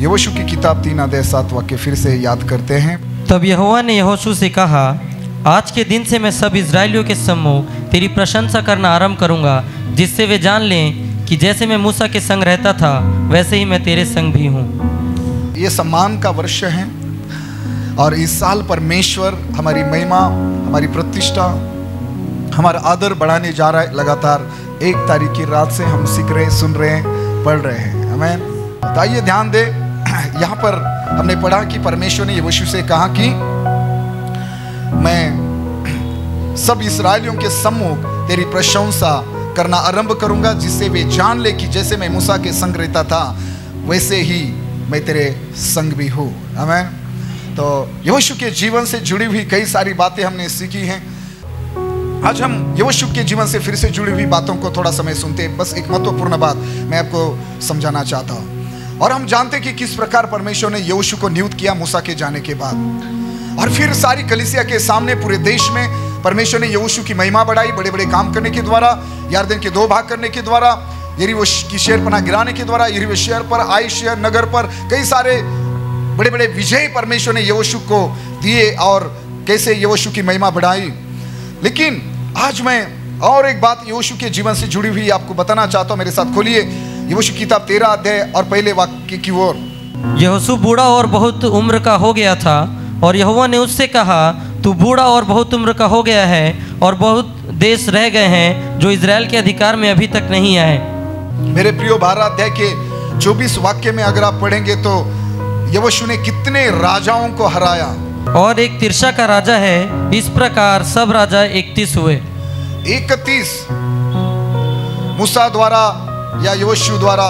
यहोशू की किताब 3 अध्याय 7 वाक्य फिर से याद करते हैं। तब यहोवा ने यहोशू से कहा, आज के दिन से मैं सब इजराइलियों के सम्मुख तेरी प्रशंसा करना आरंभ करूंगा, जिससे वे जान लें कि जैसे मैं मूसा के संग रहता था वैसे ही मैं तेरे संग भी हूँ। ये सम्मान का वर्ष है और इस साल परमेश्वर हमारी महिमा, हमारी प्रतिष्ठा, हमारा आदर बढ़ाने जा रहा है। लगातार 1 तारीख की रात से हम सीख रहे, सुन रहे, पढ़ रहे हैं। आमीन। तो आइए ध्यान दे, यहाँ पर हमने पढ़ा कि परमेश्वर ने यहोशू से कहा कि मैं सब इस्राएलियों के सम्मुख तेरी प्रशंसा करना आरंभ करूंगा, जिससे वे जान ले कि जैसे मैं मूसा के संग रहता था वैसे ही मैं तेरे संग भी हूँ। आमीन। तो यहोशू के जीवन से जुड़ी हुई कई सारी बातें हमने सीखी हैं। आज हम यहोशू के जीवन से फिर से जुड़ी हुई बातों को थोड़ा समय सुनते हैं। बस एक महत्वपूर्ण बात मैं आपको समझाना चाहता हूँ। और हम जानते हैं कि किस प्रकार परमेश्वर ने यहोशू को नियुक्त किया मूसा के जाने के बाद, और फिर सारी कलीसिया के सामने पूरे देश में परमेश्वर ने यहोशू की महिमा बढ़ाई, बड़े बड़े काम करने के द्वारा, यरदन के 2 भाग करने के द्वारा, यरीहो की शहरपनाह गिराने के द्वारा, यरीहो शहर पर, आई शहर नगर पर कई सारे बड़े बड़े विजय परमेश्वर ने यहोशू को दिए और कैसे यहोशू की महिमा बढ़ाई। लेकिन आज मैं और एक बात यहोशू के जीवन से जुड़ी हुई आपको बताना चाहता हूँ। मेरे साथ खोलिए यहोशू की किताब 13 अध्याय और पहले वाक्य की ओर। यहोशू बूढ़ा और बहुत उम्र का हो गया था, और यहोवा ने उससे कहा, तू बूढ़ा और बहुत उम्र का हो गया है, और बहुत देश रह गए हैं जो इजराइल के अधिकार में अभी तक नहीं आए। मेरे प्रियो 12 अध्याय के 24 वाक्य में अगर आप पढ़ेंगे तो यहोशू ने कितने राजाओं को हराया। और एक तिर्सा का राजा है, इस प्रकार सब राजा 31 हुए। 31 मूसा द्वारा या यहोशू द्वारा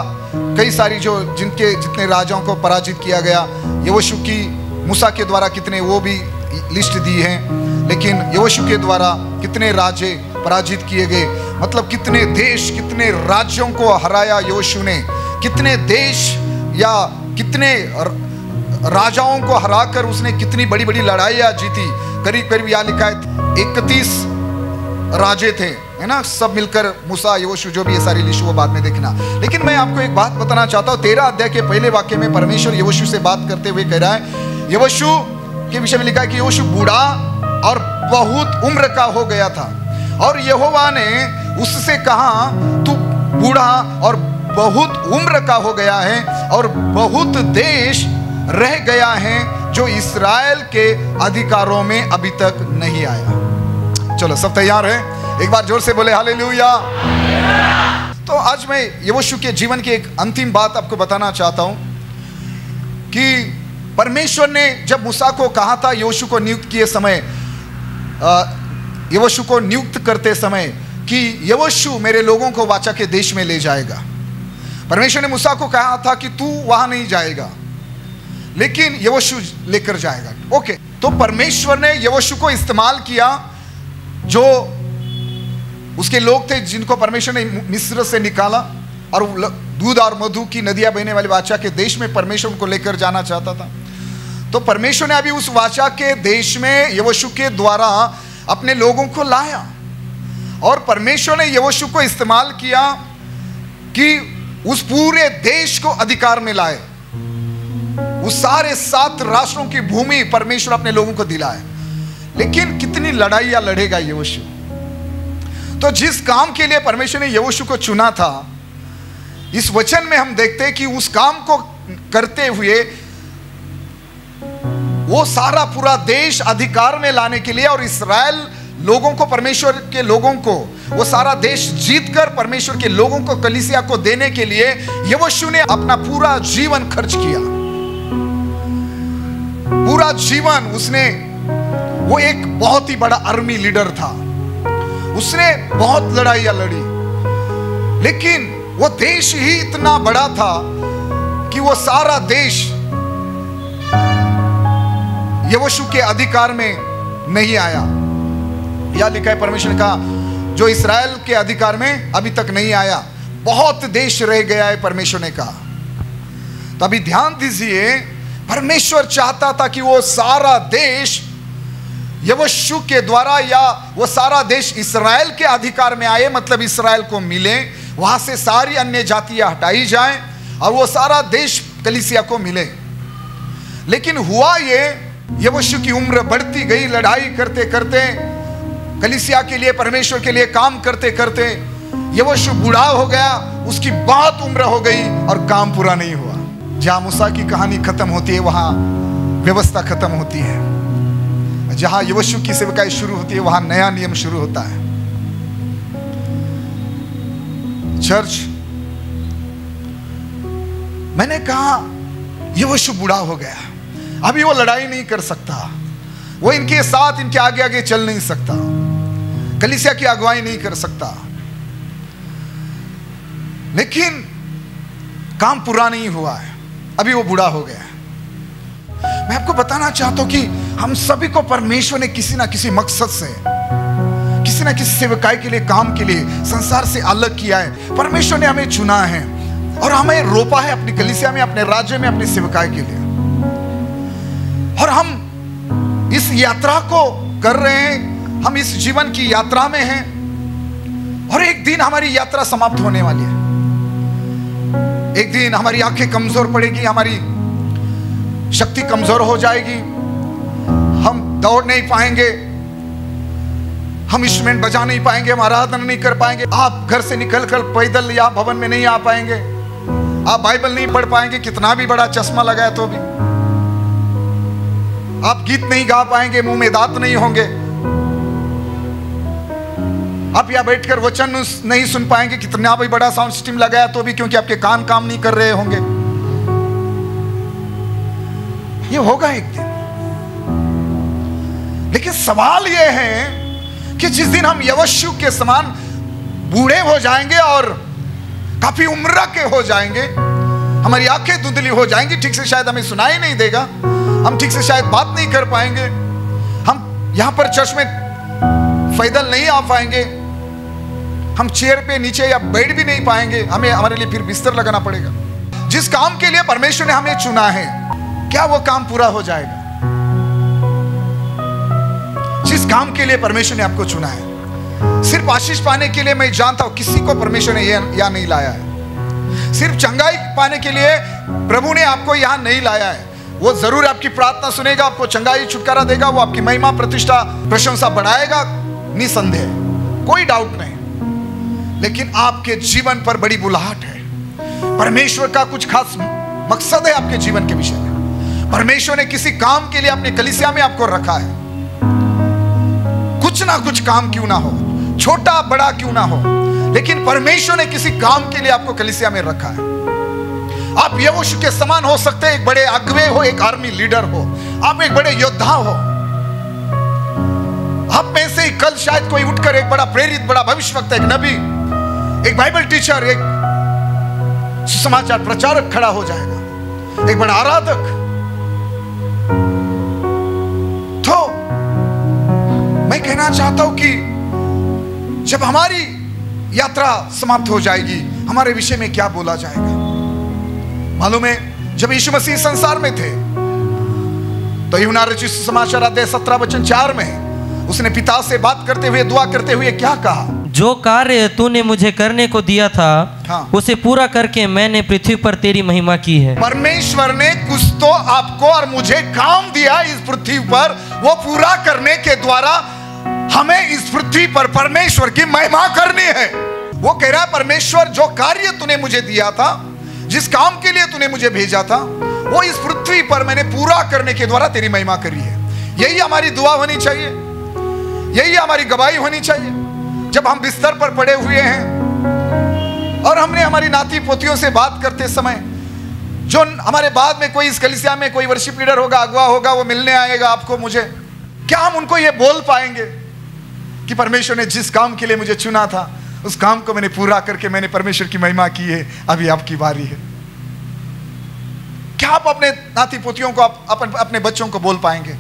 कई सारी जो जितने राजाओं को पराजित किया गया, यहोशू की मूसा के द्वारा कितने वो भी लिस्ट दी है। लेकिन यहोशू के द्वारा कितने राजे पराजित किए गए, मतलब कितने देश, कितने राज्यों को हराया यहोशू ने, कितने देश या कितने राजाओं को हराकर उसने कितनी बड़ी बड़ी लड़ाइयाँ जीती। करीब करीब यहाँ लिखा है 31 राजे थे, है ना, सब मिलकर मूसा, यहोशू, जो भी ये सारी लिस्ट वो बाद में देखना। लेकिन मैं आपको एक बात बताना चाहता हूँ। 13 अध्याय के पहले वाक्य में परमेश्वर यहोशू से बात करते हुए कह रहा है, यहोशू के विषय में लिखा है कि यहोशू बूढ़ा और बहुत उम्र का हो गया था, और यहोवा ने उससे कहा, तू बूढ़ा और बहुत उम्र का हो गया है, और बहुत देश रह गया है जो इस्राएल के अधिकारों में अभी तक नहीं आया। चलो सब तैयार है? एक बार जोर से बोले हालेलुया। तो आज मैं यहोशू के जीवन की एक अंतिम बात आपको बताना चाहता हूं कि परमेश्वर ने जब मूसा को कहा था, यहोशू को नियुक्त किए समय, यहोशू को नियुक्त करते समय कि यहोशू मेरे लोगों को वाचा के देश में ले जाएगा। परमेश्वर ने मूसा को कहा था कि तू वहां नहीं जाएगा, लेकिन यहोशू लेकर जाएगा। ओके, तो परमेश्वर ने यहोशू को इस्तेमाल किया, जो उसके लोग थे जिनको परमेश्वर ने मिस्र से निकाला, और दूध और मधु की नदियां बहने वाले वाचा के देश में परमेश्वर उनको लेकर जाना चाहता था। तो परमेश्वर ने अभी उस वाचा के देश में यहोशू के द्वारा अपने लोगों को लाया, और परमेश्वर ने यहोशू को इस्तेमाल किया कि उस पूरे देश को अधिकार में लाए। उस सारे 7 राष्ट्रों की भूमि परमेश्वर अपने लोगों को दिलाए। लेकिन कितनी लड़ाइयां लड़ेगा यहोशू। तो जिस काम के लिए परमेश्वर ने यहोशू को चुना था, इस वचन में हम देखते हैं कि उस काम को करते हुए वो सारा पूरा देश अधिकार में लाने के लिए, और इस्राएल लोगों को, परमेश्वर के लोगों को वो सारा देश जीतकर परमेश्वर के लोगों को, कलीसिया को देने के लिए यहोशू ने अपना पूरा जीवन खर्च किया। पूरा जीवन उसने, वो एक बहुत ही बड़ा आर्मी लीडर था, उसने बहुत लड़ाइयां लड़ी, लेकिन वो देश ही इतना बड़ा था कि वो सारा देश यहोशू के अधिकार में नहीं आया। यह लिखा है, परमेश्वर ने कहा जो इस्राएल के अधिकार में अभी तक नहीं आया, बहुत देश रह गया है, परमेश्वर ने कहा। तो अभी ध्यान दीजिए, परमेश्वर चाहता था कि वो सारा देश यहोशू के द्वारा, या वो सारा देश इस्राएल के अधिकार में आए, मतलब इस्राएल को मिले, वहां से सारी अन्य जातियां हटाई जाएं, और वो सारा देश कलीसिया को मिले। लेकिन हुआ ये, यहोशू की उम्र बढ़ती गई, लड़ाई करते करते, कलीसिया के लिए, परमेश्वर के लिए काम करते करते यहोशू बूढ़ा हो गया, उसकी बहुत उम्र हो गई और काम पूरा नहीं हुआ। जहां मूसा की कहानी खत्म होती है वहां व्यवस्था खत्म होती है। जहां यहोशू की सेवकाई शुरू होती है वहां नया नियम शुरू होता है। चर्च, मैंने कहा यहोशू बूढ़ा हो गया, अभी वो लड़ाई नहीं कर सकता, वो इनके साथ, इनके आगे आगे चल नहीं सकता, कलीसिया की अगुवाई नहीं कर सकता। लेकिन काम पूरा नहीं हुआ है, अभी वो बूढ़ा हो गया है। मैं आपको बताना चाहता हूं कि हम सभी को परमेश्वर ने किसी ना किसी मकसद से, किसी ना किसी सेवकाई के लिए, काम के लिए संसार से अलग किया है। परमेश्वर ने हमें चुना है और हमें रोपा है अपनी कलीसिया में, अपने राज्य में, अपनी सेवकाई के लिए। और हम इस यात्रा को कर रहे हैं, हम इस जीवन की यात्रा में हैं और एक दिन हमारी यात्रा समाप्त होने वाली है। एक दिन हमारी आंखें कमजोर पड़ेगी, हमारी शक्ति कमजोर हो जाएगी, हम दौड़ नहीं पाएंगे, हम इंस्ट्रूमेंट बजा नहीं पाएंगे, हम आराधना नहीं कर पाएंगे, आप घर से निकलकर पैदल या भवन में नहीं आ पाएंगे, आप बाइबल नहीं पढ़ पाएंगे, कितना भी बड़ा चश्मा लगाया तो भी आप गीत नहीं गा पाएंगे, मुंह में दांत नहीं होंगे, आप यहां बैठकर वचन नहीं सुन पाएंगे, कितना भी बड़ा साउंड सिस्टम लगाया तो भी, क्योंकि आपके कान काम नहीं कर रहे होंगे। ये होगा एक दिन। लेकिन सवाल यह है कि जिस दिन हम यहोशू के समान बूढ़े हो जाएंगे और काफी उम्र के हो जाएंगे, हमारी आंखें धुंधली हो जाएंगी, ठीक से शायद हमें सुनाई नहीं देगा, हम ठीक से शायद बात नहीं कर पाएंगे, हम यहां पर चर्च में पैदल नहीं आ पाएंगे, हम चेयर पे नीचे या बैठ भी नहीं पाएंगे, हमें, हमारे लिए फिर बिस्तर लगाना पड़ेगा। जिस काम के लिए परमेश्वर ने हमें चुना है, क्या वो काम पूरा हो जाएगा? जिस काम के लिए परमेश्वर ने आपको चुना है, सिर्फ आशीष पाने के लिए, मैं जानता हूं किसी को परमेश्वर ने यहां नहीं लाया है। सिर्फ चंगाई पाने के लिए प्रभु ने आपको यहां नहीं लाया है। वो जरूर आपकी प्रार्थना सुनेगा, आपको चंगाई छुटकारा देगा, वो आपकी महिमा, प्रतिष्ठा, प्रशंसा बढ़ाएगा, निसंदेह, कोई डाउट नहीं। लेकिन आपके जीवन पर बड़ी बुलाहट है, परमेश्वर का कुछ खास मकसद है आपके जीवन के विषय में। परमेश्वर ने किसी काम के लिए अपने कलीसिया में आपको रखा है। कुछ ना कुछ काम क्यों ना हो, छोटा बड़ा क्यों ना हो, लेकिन परमेश्वर ने किसी काम के लिए आपको कलीसिया में रखा है। आप यहोशू के समान हो सकते हैं, एक बड़े अगुवे हो, एक आर्मी लीडर हो, आप एक बड़े योद्धा हो। आप में से कल शायद कोई उठकर एक बड़ा प्रेरित, बड़ा भविष्यवक्ता, एक नबी, एक बाइबल टीचर, एक सुसमाचार प्रचारक खड़ा हो जाएगा, एक बड़ा आराधक। तो मैं कहना चाहता हूं कि जब हमारी यात्रा समाप्त हो जाएगी, हमारे विषय में क्या बोला जाएगा? मालूम है, जब यीशु मसीह संसार में थे तो यूहन्ना रचित सुसमाचार अध्याय 17 वचन 4 में उसने पिता से बात करते हुए, दुआ करते हुए क्या कहा? जो कार्य तूने मुझे करने को दिया था, हाँ, उसे पूरा करके मैंने पृथ्वी पर तेरी महिमा की है। परमेश्वर ने कुछ तो आपको और मुझे काम दिया इस पृथ्वी पर, वो पूरा करने के द्वारा हमें इस पृथ्वी पर परमेश्वर की महिमा करनी है। वो कह रहा है, परमेश्वर जो कार्य तूने मुझे दिया था, जिस काम के लिए तूने मुझे भेजा था, वो इस पृथ्वी पर मैंने पूरा करने के द्वारा तेरी महिमा करी है। यही हमारी दुआ होनी चाहिए, यही हमारी गवाही होनी चाहिए। जब हम बिस्तर पर पड़े हुए हैं और हमने हमारी नाती पोतियों से बात करते समय, जो हमारे बाद में कोई इस कलीसिया में कोई वर्शिप लीडर होगा, अगुवा होगा, वो मिलने आएगा आपको, मुझे, क्या हम उनको ये बोल पाएंगे कि परमेश्वर ने जिस काम के लिए मुझे चुना था, उस काम को मैंने पूरा करके मैंने परमेश्वर की महिमा की है, अभी आपकी बारी है? क्या आप अपने नाती पोतियों को, अपने बच्चों को बोल पाएंगे?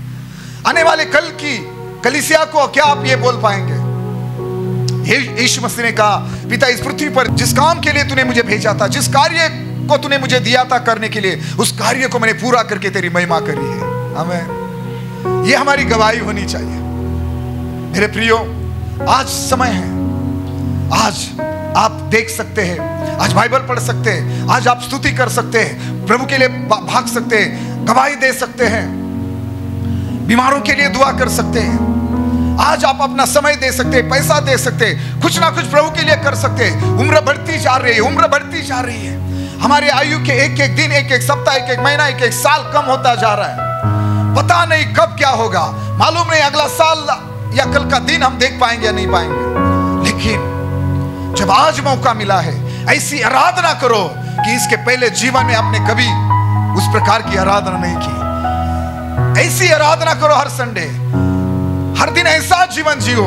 आने वाले कल की कलीसिया को क्या आप ये बोल पाएंगे? यीशु मसीह ने कहा, पिता, इस पृथ्वी पर जिस काम के लिए तूने मुझे भेजा था, जिस कार्य को तूने मुझे दिया था करने के लिए, उस कार्य को मैंने पूरा करके तेरी महिमा करी है। आमीन। ये हमारी गवाही होनी चाहिए। मेरे प्रियो, आज समय है, आज आप देख सकते हैं, आज बाइबल पढ़ सकते हैं, आज आप स्तुति कर सकते हैं, प्रभु के लिए भाग सकते हैं, गवाही दे सकते हैं, बीमारों के लिए दुआ कर सकते हैं। आज आप अपना समय दे सकते हैं, पैसा दे सकते हैं, कुछ ना कुछ प्रभु के लिए कर सकते हैं। उम्र बढ़ती जा रही है, उम्र बढ़ती जा रही है। हमारे आयु के एक एक दिन, एक एक सप्ताह, एक एक महीना, एक एक साल कम होता जा रहा है। पता नहीं कब क्या होगा, मालूम नहीं अगला साल या कल का दिन हम देख पाएंगे या नहीं पाएंगे। लेकिन जब आज मौका मिला है, ऐसी आराधना करो कि इसके पहले जीवन में आपने कभी उस प्रकार की आराधना नहीं की। ऐसी आराधना करो हर संडे, हर दिन ऐसा जीवन जियो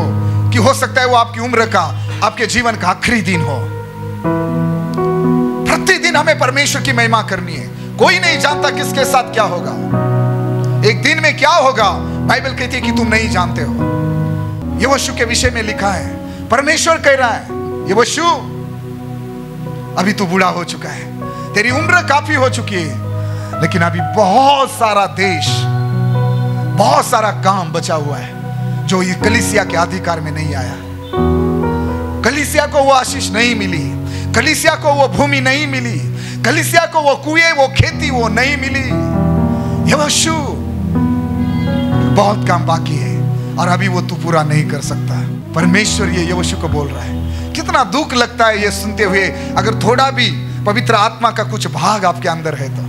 कि हो सकता है वो आपकी उम्र का, आपके जीवन का आखिरी दिन हो। प्रतिदिन हमें परमेश्वर की महिमा करनी है। कोई नहीं जानता किसके साथ क्या होगा, एक दिन में क्या होगा, बाइबल कहती है कि तुम नहीं जानते हो। यहोशू के विषय में लिखा है, परमेश्वर कह रहा है, यहोशू अभी तू बूढ़ा हो चुका है, तेरी उम्र काफी हो चुकी है, लेकिन अभी बहुत सारा देश, बहुत सारा काम बचा हुआ है जो ये कलीसिया के अधिकार में नहीं आया। कलीसिया को वो आशीष नहीं मिली, कलीसिया को वो भूमि नहीं मिली, कलीसिया को वो कुएं, वो खेती वो नहीं मिली। यहोशू बहुत काम बाकी है और अभी वो तू पूरा नहीं कर सकता। परमेश्वर ये यहोशू को बोल रहा है। कितना दुख लगता है ये सुनते हुए, अगर थोड़ा भी पवित्र आत्मा का कुछ भाग आपके अंदर है तो।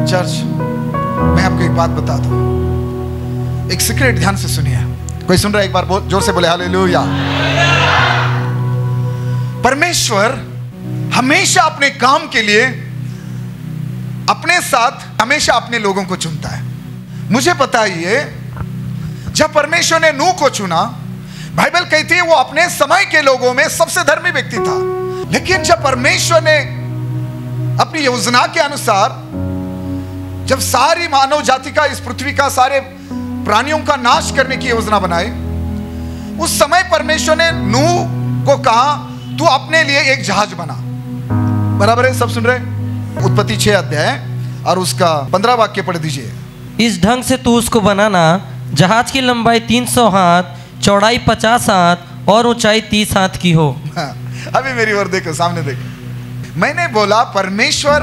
चर्च, मैं आपको एक बात बता दूं, एक सीक्रेट ध्यान से सुनिए। कोई सुन रहा है? एक बार जोर से बोले हालेलुया। परमेश्वर हमेशा अपने काम के लिए अपने साथ हमेशा अपने लोगों को चुनता है। मुझे पता ही है, जब परमेश्वर ने नूह को चुना, बाइबल कहती है वो अपने समय के लोगों में सबसे धर्मी व्यक्ति था। लेकिन जब परमेश्वर ने अपनी योजना के अनुसार जब सारी मानव जाति का, इस पृथ्वी का सारे प्राणियों का नाश करने की योजना बनाई, उस समय परमेश्वर ने नूह को कहा तू अपने लिए एक जहाज बना। बराबर है? सब सुन रहे? उत्पत्ति 6 अध्याय और उसका 15 वाक्य पढ़ दीजिए। इस ढंग से तू उसको बनाना, जहाज की लंबाई 300 हाथ, चौड़ाई 50 हाथ और ऊंचाई 30 हाथ की हो। अभी मेरी ओर देखो, सामने देखो। मैंने बोला परमेश्वर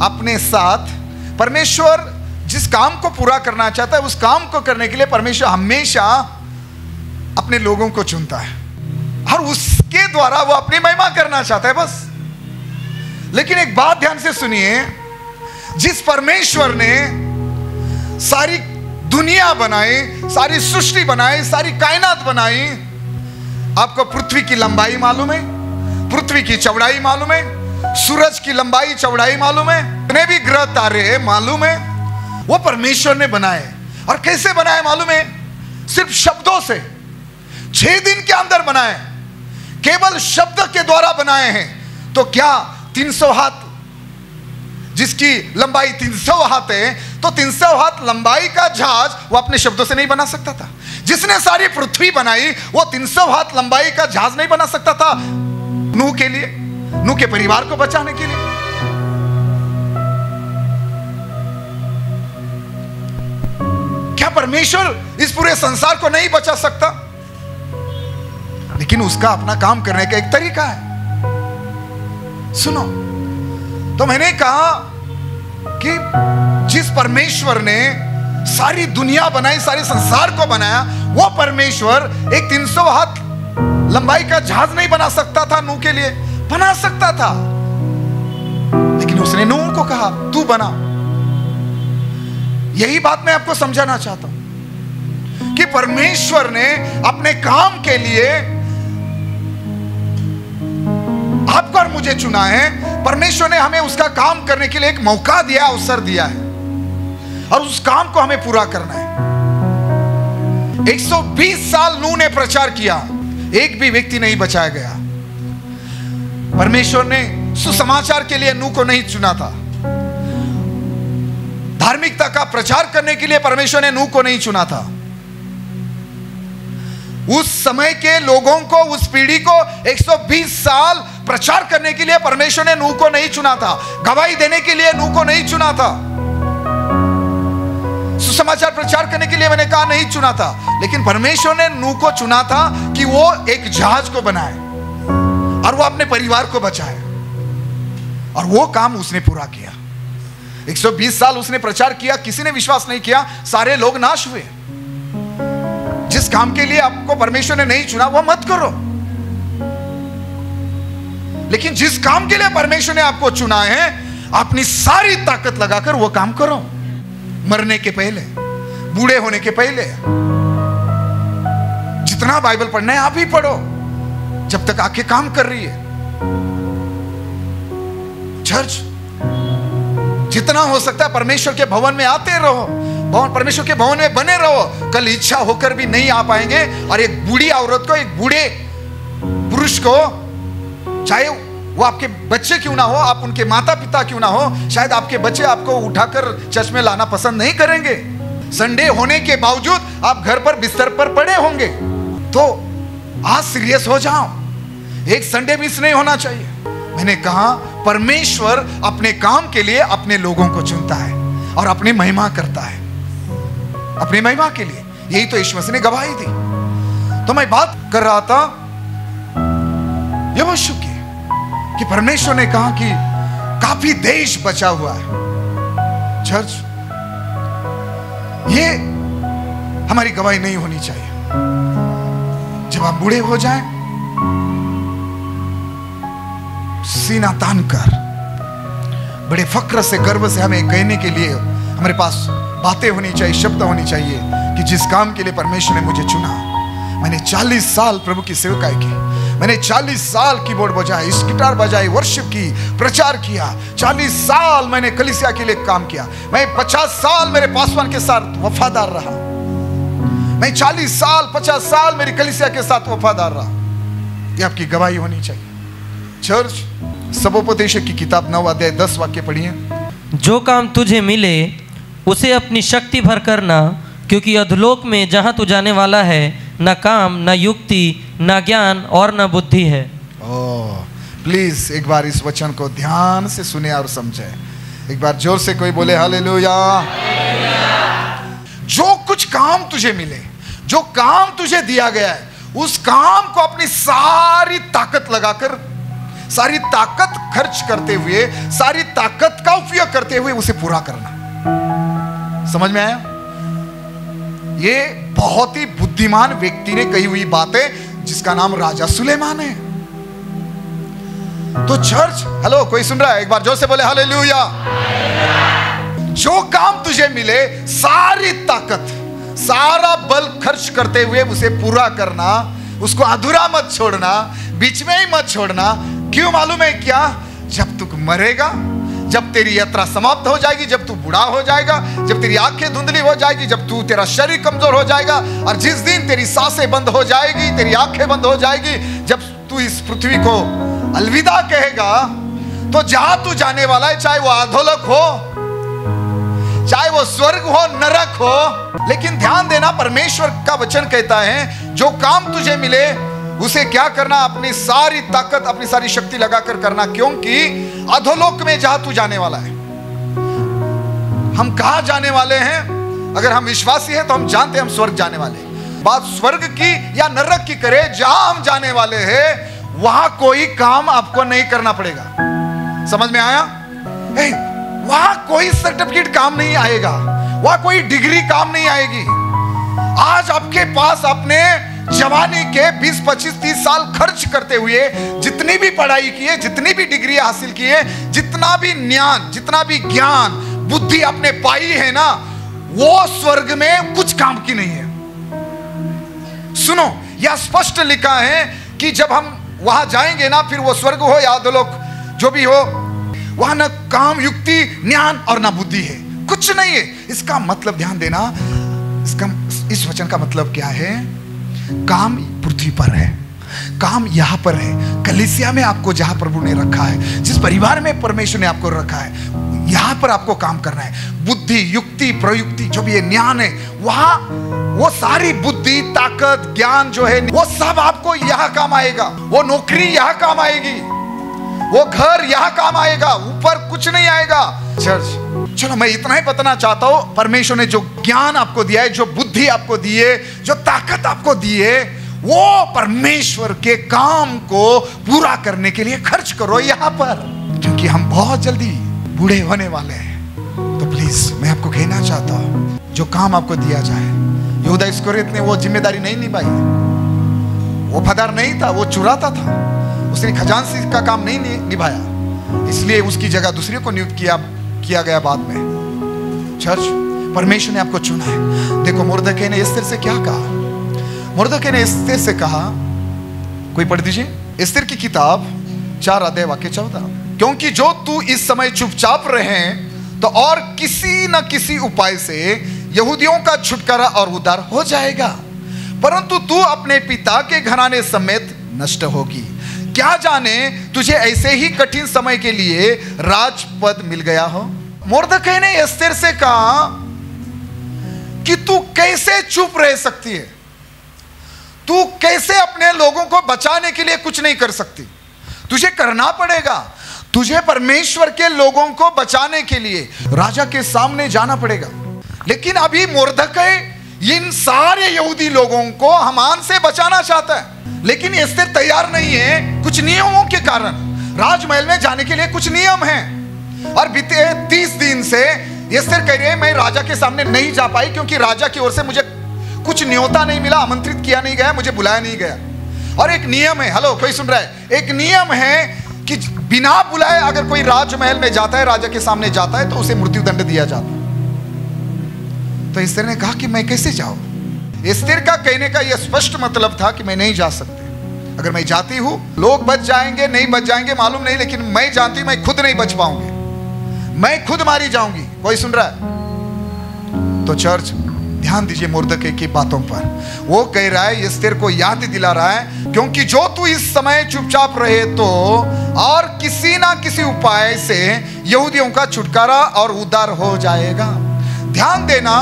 अपने साथ, परमेश्वर जिस काम को पूरा करना चाहता है उस काम को करने के लिए परमेश्वर हमेशा अपने लोगों को चुनता है और उसके द्वारा वो अपनी महिमा करना चाहता है, बस। लेकिन एक बात ध्यान से सुनिए, जिस परमेश्वर ने सारी दुनिया बनाई, सारी सृष्टि बनाई, सारी कायनात बनाई, आपको पृथ्वी की लंबाई मालूम है, पृथ्वी की चौड़ाई मालूम है, सूरज की लंबाई चौड़ाई मालूम है, जितने भी ग्रह तारे मालूम है, वो परमेश्वर ने बनाए। और कैसे बनाए मालूम है? सिर्फ शब्दों से। 6 दिन के अंदर बनाए, केवल शब्द के द्वारा बनाए हैं। तो क्या 300 हाथ, जिसकी लंबाई 300 हाथ है, तो 300 हाथ लंबाई का जहाज वो अपने शब्दों से नहीं बना सकता था? जिसने सारी पृथ्वी बनाई वो 300 हाथ लंबाई का जहाज नहीं बना सकता था नूह के लिए, नूह के परिवार को बचाने के लिए? क्या परमेश्वर इस पूरे संसार को नहीं बचा सकता? लेकिन उसका अपना काम करने का एक तरीका है। सुनो, तो मैंने कहा कि जिस परमेश्वर ने सारी दुनिया बनाई, सारे संसार को बनाया, वो परमेश्वर एक 300 हाथ लंबाई का जहाज नहीं बना सकता था नूह के लिए? बना सकता था, लेकिन उसने नूह को कहा तू बना। यही बात मैं आपको समझाना चाहता हूं कि परमेश्वर ने अपने काम के लिए आपको और मुझे चुना है। परमेश्वर ने हमें उसका काम करने के लिए एक मौका दिया, अवसर दिया है, और उस काम को हमें पूरा करना है। 120 साल नूह ने प्रचार किया, एक भी व्यक्ति नहीं बचाया गया। परमेश्वर ने सुसमाचार के लिए नूह को नहीं चुना था, धार्मिकता का प्रचार करने के लिए परमेश्वर ने नूह को नहीं चुना था। उस समय के लोगों को, उस पीढ़ी को 120 साल प्रचार करने के लिए परमेश्वर ने नूह को नहीं चुना था, गवाही देने के लिए नूह को नहीं चुना था, सुसमाचार प्रचार करने के लिए मैंने कहा नहीं चुना था। लेकिन परमेश्वर ने नूह को चुना था कि वो एक जहाज को बनाए और वो अपने परिवार को बचाए, और वो काम उसने पूरा किया। 120 साल उसने प्रचार किया, किसी ने विश्वास नहीं किया, सारे लोग नाश हुए। जिस काम के लिए आपको परमेश्वर ने नहीं चुना वो मत करो, लेकिन जिस काम के लिए परमेश्वर ने आपको चुना है अपनी सारी ताकत लगाकर वो काम करो। मरने के पहले, बूढ़े होने के पहले जितना बाइबल पढ़ना है आप ही पढ़ो, जब तक आंखें काम कर रही है। चर्च, जितना हो सकता है परमेश्वर के भवन में आते रहो, परमेश्वर के भवन में बने रहो। कल इच्छा होकर भी नहीं आ पाएंगे, और एक बूढ़ी औरत को, एक बूढ़े पुरुष को, चाहे वो आपके बच्चे क्यों ना हो, आप उनके माता पिता क्यों ना हो, शायद आपके बच्चे आपको उठाकर चर्च में लाना पसंद नहीं करेंगे। संडे होने के बावजूद आप घर पर बिस्तर पर पड़े होंगे, तो आज सीरियस हो जाओ, एक संडे मिस नहीं होना चाहिए। मैंने कहा परमेश्वर अपने काम के लिए अपने लोगों को चुनता है और अपनी महिमा करता है, अपनी महिमा के लिए। यही तो यीशु मसीह ने गवाही दी। तो मैं बात कर रहा था यहोशू की, कि परमेश्वर ने कहा कि काफी देश बचा हुआ है। चर्च, ये हमारी गवाही नहीं होनी चाहिए। जब आप बूढ़े हो जाएं, सीना तान कर बड़े फक्र से, गर्व से हमें कहने के लिए हमारे पास बातें होनी चाहिए, शब्द होनी चाहिए कि जिस काम के लिए परमेश्वर ने मुझे चुना। मैंने 40 साल प्रभु की सेवकाई की, मैंने 40 साल कीबोर्ड बजाया, इस गिटार बजाई, वर्शिप की, प्रचार किया। 40 साल मैंने कलीसिया के लिए काम किया। मैं 50 साल मेरे पासवान के साथ वफादार रहा। मैं 40 साल 50 साल मेरी कलीसिया के साथ वफादार रहा। ये आपकी गवाही होनी चाहिए। चर्च, सबोपदेशक की किताब 9 अध्याय 10 वाक्य पढ़िए। जो काम तुझे मिले उसे अपनी शक्ति भर करना, क्योंकि अधोलोक में जहाँ तू जाने वाला है न काम, न युक्ति, न ज्ञान और न बुद्धि है। ओह, प्लीज एक बार इस वचन को ध्यान से सुने और समझे। एक बार जोर से कोई बोले हालेलुया। जो कुछ काम तुझे मिले, जो काम तुझे दिया गया है, उस काम को अपनी सारी ताकत लगाकर, सारी ताकत खर्च करते हुए, सारी ताकत का उपयोग करते हुए उसे पूरा करना। समझ में आया? ये बहुत ही बुद्धिमान व्यक्ति ने कही हुई बात है, जिसका नाम राजा सुलेमान है। तो चर्च, हेलो, कोई सुन रहा है? एक बार जोर से बोले हालेलुया। जो काम तुझे मिले, सारी ताकत, सारा बल खर्च करते हुए उसे पूरा करना, उसको अधूरा मत छोड़ना, बीच में ही मत छोड़ना। क्यों मालूम है क्या? जब तू मरेगा, जब तेरी यात्रा समाप्त हो जाएगी, जब तू बूढ़ा हो जाएगा, जब तेरी आंखें धुंधली हो जाएगी, जब तू, तेरा शरीर कमजोर हो जाएगा, और जिस दिन तेरी सांसें बंद हो जाएगी, तेरी आंखें बंद हो जाएगी, जब तू इस पृथ्वी को अलविदा कहेगा, तो जहां तू जाने वाला है, चाहे वो अधोलोक हो, चाहे वो स्वर्ग हो, नरक हो, लेकिन ध्यान देना, परमेश्वर का वचन कहता है जो काम तुझे मिले उसे क्या करना? अपनी सारी ताकत, अपनी सारी शक्ति लगाकर करना, क्योंकि अधोलोक में जहां तू जाने वाला है। हम कहां जाने वाले हैं? अगर हम विश्वासी हैं तो हम जानते हैं हम स्वर्ग जाने वाले हैं। बात स्वर्ग की या नरक की करे, जहां हम जाने वाले हैं वहां कोई काम आपको नहीं करना पड़ेगा। समझ में आया? वहां कोई सर्टिफिकेट काम नहीं आएगा, वहां कोई डिग्री काम नहीं आएगी। आज आपके पास अपने जवानी के 20, 25, 30 साल खर्च करते हुए जितनी भी पढ़ाई की है, जितनी भी डिग्री हासिल की है, जितना भी ज्ञान, जितना भी ज्ञान, बुद्धि आपने पाई है ना, वो स्वर्ग में कुछ काम की नहीं है। सुनो, यह स्पष्ट लिखा है कि जब हम वहां जाएंगे ना, फिर वो स्वर्ग हो या अधोलोक जो भी हो, वहां न काम, युक्ति, ज्ञान और ना बुद्धि है, कुछ नहीं है। इसका मतलब ध्यान देना, इस वचन का मतलब क्या है? काम पृथ्वी पर है, काम यहां पर है, कलीसिया में आपको जहां प्रभु ने रखा है, जिस परिवार में परमेश्वर ने आपको रखा है, यहां पर आपको काम करना है। बुद्धि, युक्ति, प्रयुक्ति, जो भी ये ज्ञान है, वहां वो सारी बुद्धि, ताकत, ज्ञान जो है, वो सब आपको यहां काम आएगा। वो नौकरी यहां काम आएगी, वो घर यहां काम आएगा, ऊपर कुछ नहीं आएगा। चर्च, चलो मैं इतना ही बताना चाहता हूं, परमेश्वर ने जो ज्ञान आपको दिया है, जो बुद्धि आपको दी है, जो ताकत आपको दी है, वो परमेश्वर के काम को पूरा करने के लिए खर्च करो यहां पर, क्योंकि हम बहुत जल्दी बूढ़े होने वाले हैं। प्लीज मैं आपको कहना चाहता हूं, जो काम आपको दिया जाए, यहूदा इस्करियोत ने वो जिम्मेदारी नहीं निभाई। वो वफादार नहीं था, वो चुराता था, उसने खजांची का काम नहीं निभाया, इसलिए उसकी जगह दूसरे को नियुक्त किया गया बाद में। चर्च, परमेश्वर ने आपको चुना है। देखो मुर्दकै ने एस्तेर से क्या कहा। मुर्दकै ने एस्तेर से कहा, कोई पढ़ दीजिए, एस्तेर की किताब 4 अध्याय वाक्य 14, क्योंकि जो तू इस समय चुपचाप रहे तो और किसी न किसी उपाय से यहूदियों का छुटकारा और उद्धार हो जाएगा, परंतु तू अपने पिता के घराने समेत नष्ट होगी। क्या जाने तुझे ऐसे ही कठिन समय के लिए राजपद मिल गया हो। मुर्दकै ने एस्तेर से कहा कि तू कैसे चुप रह सकती है, तू कैसे अपने लोगों को बचाने के लिए कुछ नहीं कर सकती, तुझे करना पड़ेगा, तुझे परमेश्वर के लोगों को बचाने के लिए राजा के सामने जाना पड़ेगा। लेकिन अभी मुर्दकै इन सारे यहूदी लोगों को हामान से बचाना चाहता है, लेकिन एस्तेर तैयार नहीं है। कुछ नियमों के कारण राजमहल में जाने के लिए कुछ नियम हैं, और बीते 30 दिन से एस्तेर कह रही है मैं राजा के सामने नहीं जा पाई, क्योंकि राजा की ओर से मुझे कुछ न्योता नहीं मिला, आमंत्रित किया नहीं गया, मुझे बुलाया नहीं गया। और एक नियम है, हेलो कोई सुन रहा है, एक नियम है कि बिना बुलाए अगर कोई राजमहल में जाता है, राजा के सामने जाता है, तो उसे मृत्युदंड दिया जाता है। तो एस्तेर ने कहा कि मैं कैसे जाऊं। एस्तेर का कहने का यह स्पष्ट मतलब था कि मैं नहीं जा सकती, अगर मैं जाती हूं लोग बच जाएंगे नहीं बच जाएंगे मालूम नहीं, लेकिन मैं जानती मैं खुद नहीं बच पाऊंगी, मैं खुद मारी जाऊंगी। कोई सुन रहा है? तो चर्च ध्यान दीजिए मुर्दकै की बातों पर। वो कह रहा है, एस्तेर को याद दिला रहा है, क्योंकि जो तू इस समय चुपचाप रहे तो और किसी ना किसी उपाय से यहूदियों का छुटकारा और उद्धार हो जाएगा। ध्यान देना,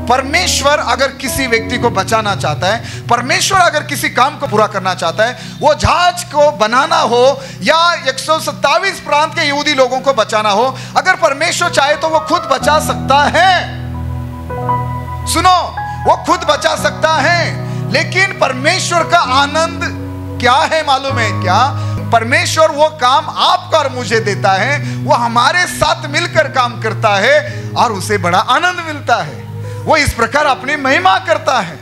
परमेश्वर अगर किसी व्यक्ति को बचाना चाहता है, परमेश्वर अगर किसी काम को पूरा करना चाहता है, वो जहाज को बनाना हो या 127 प्रांत के यहूदी लोगों को बचाना हो, अगर परमेश्वर चाहे तो वो खुद बचा सकता है। सुनो, वो खुद बचा सकता है, लेकिन परमेश्वर का आनंद क्या है मालूम है क्या? परमेश्वर वो काम आपको और मुझे देता है, वो हमारे साथ मिलकर काम करता है और उसे बड़ा आनंद मिलता है। वो इस प्रकार अपनी महिमा करता है।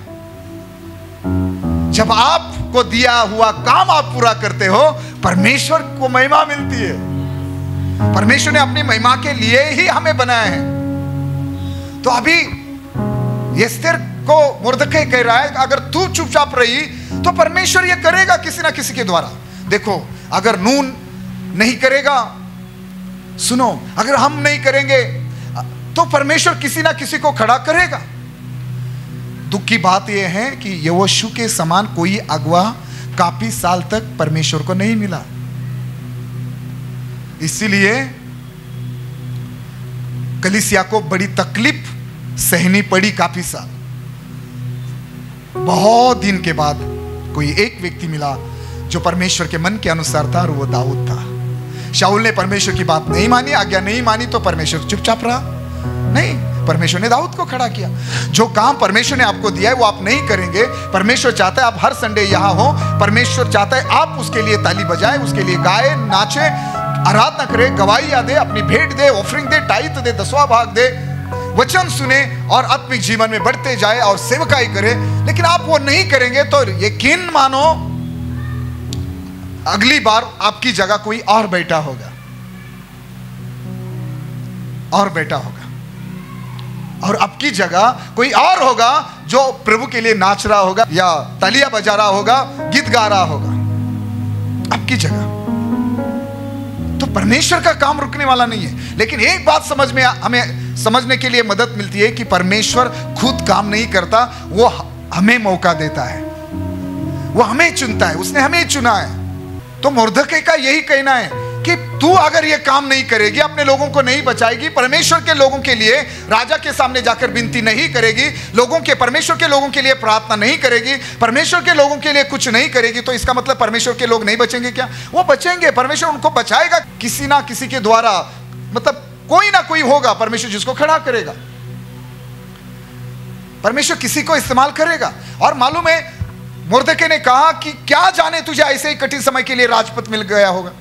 जब आपको दिया हुआ काम आप पूरा करते हो, परमेश्वर को महिमा मिलती है। परमेश्वर ने अपनी महिमा के लिए ही हमें बनाया है। तो अभी एस्तेर को मुर्दकै कह रहा है, अगर तू चुपचाप रही तो परमेश्वर ये करेगा किसी ना किसी के द्वारा। देखो, अगर नून नहीं करेगा, सुनो, अगर हम नहीं करेंगे तो परमेश्वर किसी ना किसी को खड़ा करेगा। दुख की बात यह है कि यहोशू के समान कोई अगुवा काफी साल तक परमेश्वर को नहीं मिला, इसीलिए कलीसिया को बड़ी तकलीफ सहनी पड़ी काफी साल। बहुत दिन के बाद कोई एक व्यक्ति मिला जो परमेश्वर के मन के अनुसार था, और वो दाऊद था। शाऊल ने परमेश्वर की बात नहीं मानी, आज्ञा नहीं मानी, तो परमेश्वर चुपचाप रहा। नहीं, परमेश्वर ने दाऊद को खड़ा किया। जो काम परमेश्वर ने आपको दिया है वो आप नहीं करेंगे। परमेश्वर चाहता है आप हर संडे यहां हो, परमेश्वर चाहता है आप उसके लिए ताली बजाए, उसके लिए गाए, नाचे, आराधना करे, गवाहियां दे, अपनी भेंट दे, ऑफरिंग दे, टाइट दे, 10वां भाग दे, वचन सुने और आत्मिक जीवन में बढ़ते जाए और सेवकाई करे। लेकिन आप वो नहीं करेंगे तो यकीन मानो अगली बार आपकी जगह कोई और बैठा होगा, और बैठा होगा, और आपकी जगह कोई और होगा जो प्रभु के लिए नाच रहा होगा या तालियां बजा रहा होगा, गीत गा रहा होगा आपकी जगह। तो परमेश्वर का काम रुकने वाला नहीं है। लेकिन एक बात हमें समझने के लिए मदद मिलती है कि परमेश्वर खुद काम नहीं करता, वो हमें मौका देता है, वो हमें चुनता है, उसने हमें चुना है। तो मुर्दकै का यही कहना है कि तू अगर ये काम नहीं करेगी, अपने लोगों को नहीं बचाएगी, परमेश्वर के लोगों के लिए राजा के सामने जाकर विनती नहीं करेगी, परमेश्वर के लोगों के लिए प्रार्थना नहीं करेगी, परमेश्वर के लोगों के लिए कुछ नहीं करेगी, तो इसका मतलब परमेश्वर के लोग नहीं बचेंगे क्या? वो बचेंगे, परमेश्वर उनको बचाएगा किसी ना किसी के द्वारा। मतलब कोई ना कोई होगा परमेश्वर जिसको खड़ा करेगा, परमेश्वर किसी को इस्तेमाल करेगा। और मालूम है, मुर्दकै ने कहा कि क्या जाने तुझे ऐसे ही कठिन समय के लिए राजपद मिल गया होगा।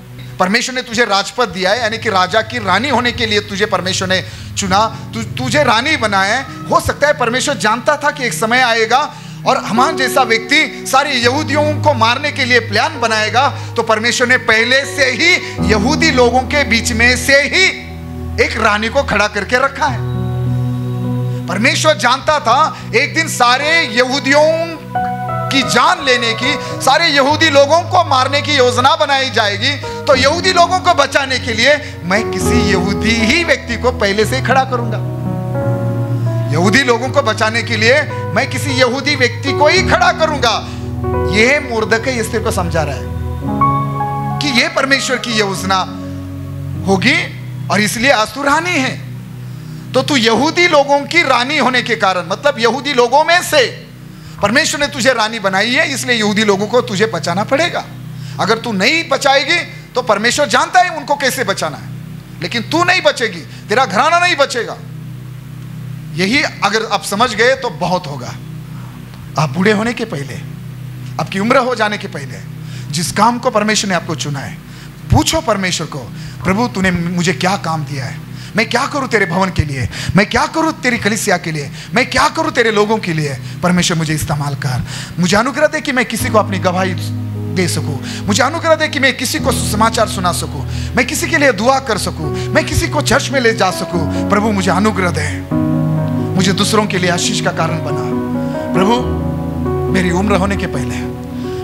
परमेश्वर ने तुझे राजपद दिया है, यानी कि राजा की रानी होने के लिए तुझे परमेश्वर ने चुना, तुझे रानी बनाया है। हो सकता है परमेश्वर जानता था कि एक समय आएगा और हमान जैसा व्यक्ति सारे यहूदियों को मारने के लिए प्लान बनाएगा, तो परमेश्वर ने पहले से ही यहूदी लोगों के बीच में से ही एक रानी को खड़ा करके रखा है। परमेश्वर जानता था एक दिन सारे यहूदियों की जान लेने की, सारे यहूदी लोगों को मारने की योजना बनाई जाएगी। तो यहूदी लोगों को बचाने के लिए मैं किसी यहूदी ही व्यक्ति को पहले से ही खड़ा करूंगा। यहूदी लोगों को बचाने के लिए मैं किसी यहूदी व्यक्ति को ही खड़ा करूंगा। यह मुर्दकै एस्तेर को समझा रहा है कि यह परमेश्वर की योजना होगी और इसलिए आज तू रानी है। तो तू यहूदी लोगों की रानी होने के कारण, मतलब यहूदी लोगों में से परमेश्वर ने तुझे रानी बनाई है, इसलिए यहूदी लोगों को तुझे बचाना पड़ेगा। अगर तू नहीं बचाएगी तो परमेश्वर जानता है उनको कैसे बचाना है, लेकिन तू नहीं बचेगी, तेरा घराना नहीं बचेगा। यही अगर आप समझ गए तो बहुत होगा। आप बूढ़े होने के पहले, आपकी उम्र हो जाने के पहले, जिस काम को परमेश्वर ने आपको चुना है, पूछो परमेश्वर को, प्रभु तूने मुझे क्या काम दिया है, मैं क्या करूं तेरे भवन के लिए, मैं क्या करूं तेरी कलीसिया के लिए, मैं क्या करूं तेरे लोगों के लिए। परमेश्वर मुझे इस्तेमाल कर, मुझे अनुग्रह दे कि मैं किसी को अपनी गवाही दे सकूं, मुझे अनुग्रह दे कि मैं किसी को समाचार सुना सकूं, मैं किसी के लिए दुआ कर सकूं, मैं किसी को चर्च में ले जा सकूं। प्रभु मुझे अनुग्रह दे, मुझे दूसरों के लिए आशीष का कारण बना। प्रभु मेरी उम्र होने के पहले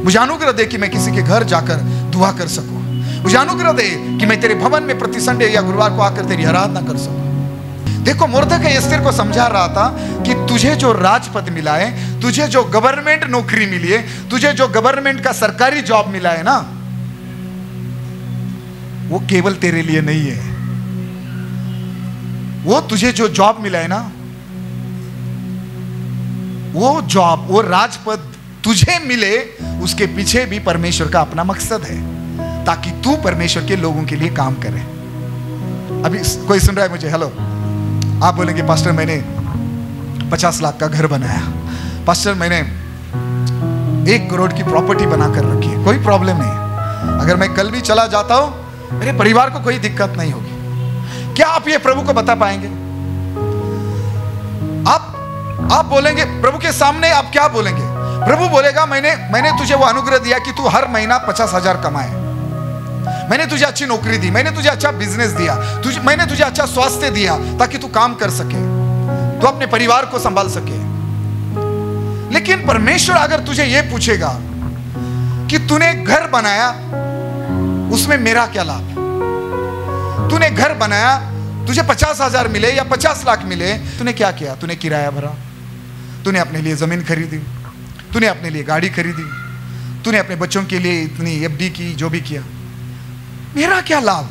मुझे अनुग्रह दे कि मैं किसी के घर जाकर दुआ कर सकूं, मुझे अनुग्रह दे कि मैं तेरे भवन में प्रति संडे या गुरुवार को आकर तेरी आराधना कर सकूं। देखो मुर्दकै एस्तेर को समझा रहा था कि तुझे जो राजपद मिला है, तुझे जो गवर्नमेंट नौकरी मिली है, तुझे जो गवर्नमेंट का सरकारी जॉब मिला है ना, वो केवल तेरे लिए नहीं है। वो तुझे जो जॉब मिला है ना, वो जॉब, वो राजपद तुझे मिले, उसके पीछे भी परमेश्वर का अपना मकसद है, ताकि तू परमेश्वर के लोगों के लिए काम करे। अभी कोई सुन रहा है मुझे? हेलो, आप बोलेंगे पास्टर मैंने 50 लाख का घर बनाया, पास्टर मैंने 1 करोड़ की प्रॉपर्टी बनाकर रखी है। कोई प्रॉब्लम नहीं, अगर मैं कल भी चला जाता हूं मेरे परिवार को कोई दिक्कत नहीं होगी। क्या आप ये प्रभु को बता पाएंगे? आप बोलेंगे प्रभु के सामने, आप क्या बोलेंगे? प्रभु बोलेगा मैंने तुझे वो अनुग्रह दिया कि तू हर महीना 50,000 कमाए, मैंने तुझे अच्छी नौकरी दी, मैंने तुझे अच्छा बिजनेस दिया, मैंने तुझे अच्छा स्वास्थ्य दिया ताकि तू काम कर सके, तू अपने परिवार को संभाल सके। लेकिन परमेश्वर अगर तुझे यह पूछेगा कि तूने घर बनाया, उसमें मेरा क्या लाभ? तूने घर बनाया, तुझे 50,000 मिले या 50 लाख मिले, तूने क्या किया? तूने किराया भरा, तूने अपने लिए जमीन खरीदी, तूने अपने लिए गाड़ी खरीदी, तूने अपने बच्चों के लिए इतनी एफडी की, जो भी किया, मेरा क्या लाभ?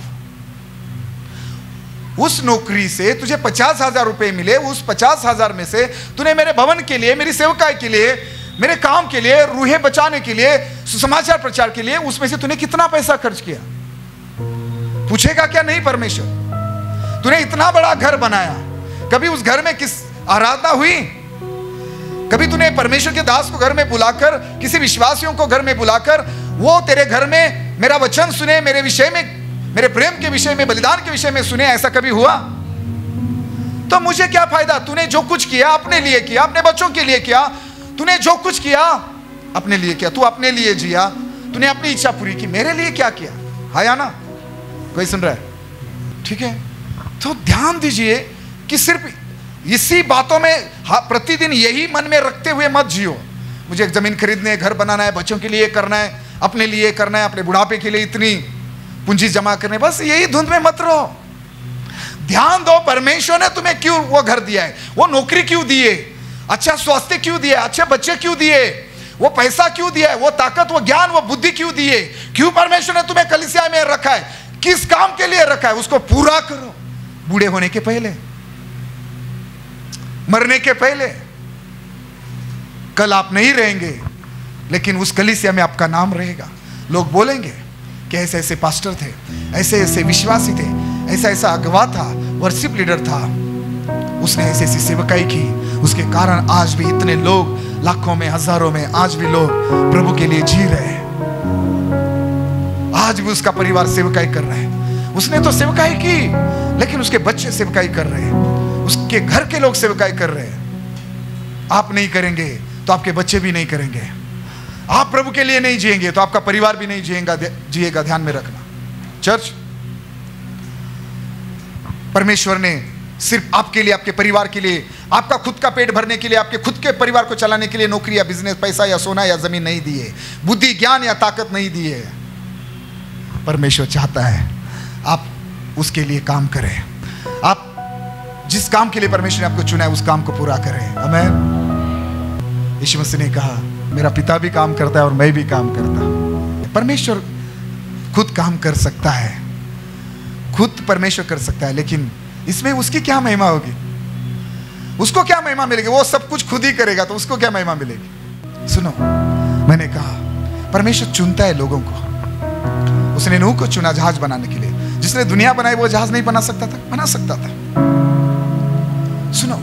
उस नौकरी से तुझे 50,000 रुपए मिले, उस 50,000 में से तूने मेरे भवन के लिए, मेरी सेवकाई के लिए, मेरे काम के लिए, रूहें बचाने के लिए, सुसमाचार प्रचार के लिए, उसमें से तूने कितना पैसा खर्च किया? पूछेगा क्या? नहीं परमेश्वर। तूने इतना बड़ा घर बनाया, कभी उस घर में किस आराधना हुई? कभी तूने परमेश्वर के दास को घर में बुलाकर, किसी विश्वासियों को घर में बुलाकर वो तेरे घर में मेरा वचन सुने, मेरे विषय में, मेरे प्रेम के विषय में, बलिदान के विषय में सुने? ऐसा कभी हुआ? तो मुझे क्या फायदा? तूने जो कुछ किया अपने लिए किया, अपने बच्चों के लिए किया, तूने जो कुछ किया अपने लिए किया, तू अपने लिए जिया, तूने अपनी इच्छा पूरी की, मेरे लिए क्या किया? हाँ या ना? कोई सुन रहा है? ठीक है, तो ध्यान दीजिए कि सिर्फ इसी बातों में प्रतिदिन यही मन में रखते हुए मत जियो, मुझे एक जमीन खरीदनी है, घर बनाना है, बच्चों के लिए करना है, अपने लिए करना है, अपने बुढ़ापे के लिए इतनी पूंजी जमा करने, बस यही धुंध में मत रहो। ध्यान दो परमेश्वर ने तुम्हें क्यों वो घर दिया है, वो नौकरी क्यों दी है, अच्छा स्वास्थ्य क्यों दिया, अच्छे बच्चे क्यों दिए, वो पैसा क्यों दिया है, वो ताकत, वो ज्ञान, वो बुद्धि क्यों दी है, क्यों परमेश्वर ने तुम्हें कलीसिया में रखा है, किस काम के लिए रखा है, उसको पूरा करो। बूढ़े होने के पहले, मरने के पहले। कल आप नहीं रहेंगे, लेकिन उस कलीसिया में आपका नाम रहेगा। लोग बोलेंगे कि ऐसे ऐसे पास्टर थे, ऐसे ऐसे विश्वासी थे, ऐसा ऐसा अगवा था, वर्शिप लीडर था, उसने ऐसी ऐसी सेवकाई की, उसके कारण आज भी इतने लोग, लाखों में, हजारों में आज भी लोग प्रभु के लिए जी रहे हैं। आज भी उसका परिवार सेवकाई कर रहा है। उसने तो सेवकाई की, लेकिन उसके बच्चे सेवकाई कर रहे हैं, उसके घर के लोग सेवकाई कर रहे हैं। आप नहीं करेंगे तो आपके बच्चे भी नहीं करेंगे। आप प्रभु के लिए नहीं जिएंगे तो आपका परिवार भी नहीं जिएगा। ध्यान में रखना चर्च, परमेश्वर ने सिर्फ आपके लिए, आपके परिवार के लिए, आपका खुद का पेट भरने के लिए, आपके खुद के परिवार को चलाने के लिए नौकरी या बिजनेस, पैसा या सोना या जमीन नहीं दी है, बुद्धि ज्ञान या ताकत नहीं दी है। परमेश्वर चाहता है आप उसके लिए काम करें। आप जिस काम के लिए परमेश्वर ने आपको चुना है उस काम को पूरा करें। आमीन। यीशु मसीह ने कहा मेरा पिता भी काम करता है और मैं भी काम करता हूं। परमेश्वर खुद काम कर सकता है, खुद परमेश्वर कर सकता है, लेकिन इसमें उसकी क्या महिमा होगी? उसको क्या महिमा मिलेगी? वो सब कुछ खुद ही करेगा तो उसको क्या महिमा मिलेगी? सुनो, मैंने कहा परमेश्वर चुनता है लोगों को। उसने नूह को चुना जहाज बनाने के लिए। जिसने दुनिया बनाई वो जहाज नहीं बना सकता था? बना सकता था। सुनो,